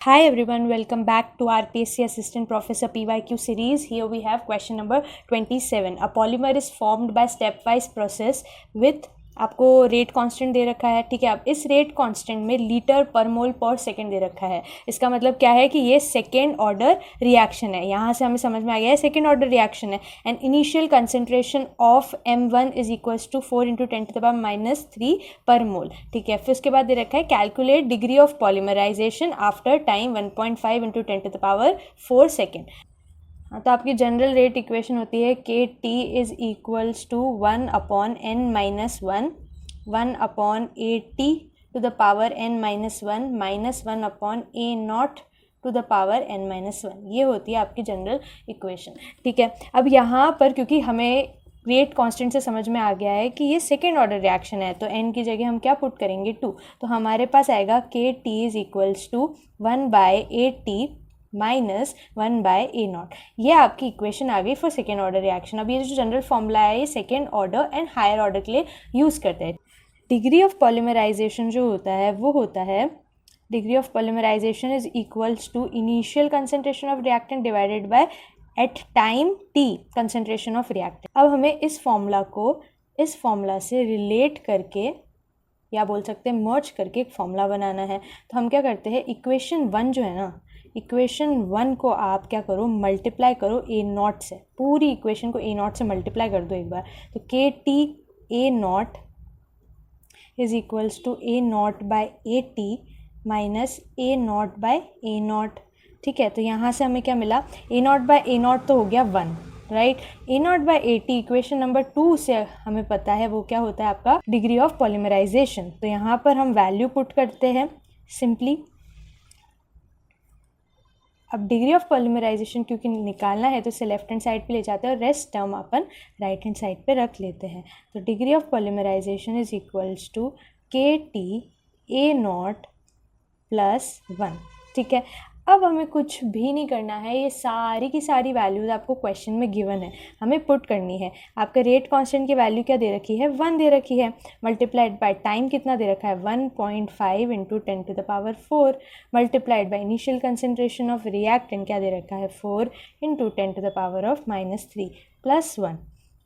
Hi everyone, welcome back to our PSC Assistant Professor PYQ series. Here we have question number 27. A polymer is formed by stepwise process with आपको rate constant दे रखा है, ठीक है। अब इस rate constant में litre पर मोल पर सेकंड दे रखा है। इसका मतलब क्या है कि ये सेकंड ऑर्डर रिएक्शन है। यहाँ से हमें समझ में आ गया है सेकंड ऑर्डर रिएक्शन है। And initial concentration of M1 is equals to 4 × 10⁻³ पर मोल, ठीक है। फिर उसके बाद दे रखा है calculate degree of polymerization after time 1.5 × 10⁴ second. हाँ, तो आपकी जनरल रेट इक्वेशन होती है k t is equals to 1/n-1 1/AT to the power n-1 -1/A0 to the power n-1। ये होती है आपकी जनरल इक्वेशन, ठीक है। अब यहाँ पर क्योंकि हमें रेट कांस्टेंट से समझ में आ गया है कि ये सेकेंड ऑर्डर रिएक्शन है, तो n की जगह हम क्या पुट करेंगे 2, तो हमारे पास आएगा के t is equals to 1/AT -1/A0। ये आपकी इक्वेशन आ गई फॉर सेकेंड ऑर्डर रिएक्शन। अब ये जो जनरल फॉर्मूला है ये second order and higher order के लिए यूज़ करते हैं। डिग्री ऑफ पॉलीमराइजेशन जो होता है वो होता है degree of polymerization is equals to initial concentration of reactant divided by at time t concentration of reactant. अब हमें इस फॉर्मूला से रिलेट करके या बोल सकते हैं मर्ज करके एक फॉर्मूला बनाना है। तो हम क्या करते हैं, इक्वेशन 1 जो है ना, इक्वेशन 1 को आप क्या करो, मल्टीप्लाई करो A0 से। पूरी इक्वेशन को A0 से मल्टीप्लाई कर दो एक बार, तो k t A0 is equals to A0/AT minus A0/A0, ठीक है। तो यहाँ से हमें क्या मिला, A0/A0 तो हो गया 1, राइट। A0/AT इक्वेशन नंबर 2 से हमें पता है वो क्या होता है आपका डिग्री ऑफ पॉलीमराइजेशन। तो यहाँ पर हम वैल्यू पुट करते हैं सिंपली। अब डिग्री ऑफ पॉलीमराइजेशन क्योंकि निकालना है तो इसे लेफ्ट हैंड साइड पे ले जाते हैं और रेस्ट टर्म अपन राइट हैंड साइड पे रख लेते हैं। तो degree of polymerization is equals to k t A0 + 1, ठीक है। अब हमें कुछ भी नहीं करना है, ये सारी की सारी वैल्यूज़ आपको क्वेश्चन में गिवन है, हमें पुट करनी है। आपका रेट कांस्टेंट की वैल्यू क्या दे रखी है, 1 दे रखी है, मल्टीप्लाइड बाय टाइम कितना दे रखा है 1.5 × 10⁴, multiplied by initial concentration of reactant क्या दे रखा है 4 × 10⁻³ प्लस 1।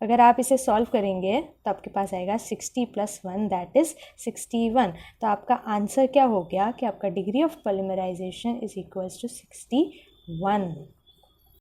अगर आप इसे सॉल्व करेंगे तो आपके पास आएगा 60 + 1 दैट इज़ 61। तो आपका आंसर क्या हो गया कि आपका degree of polymerization is equals to 61।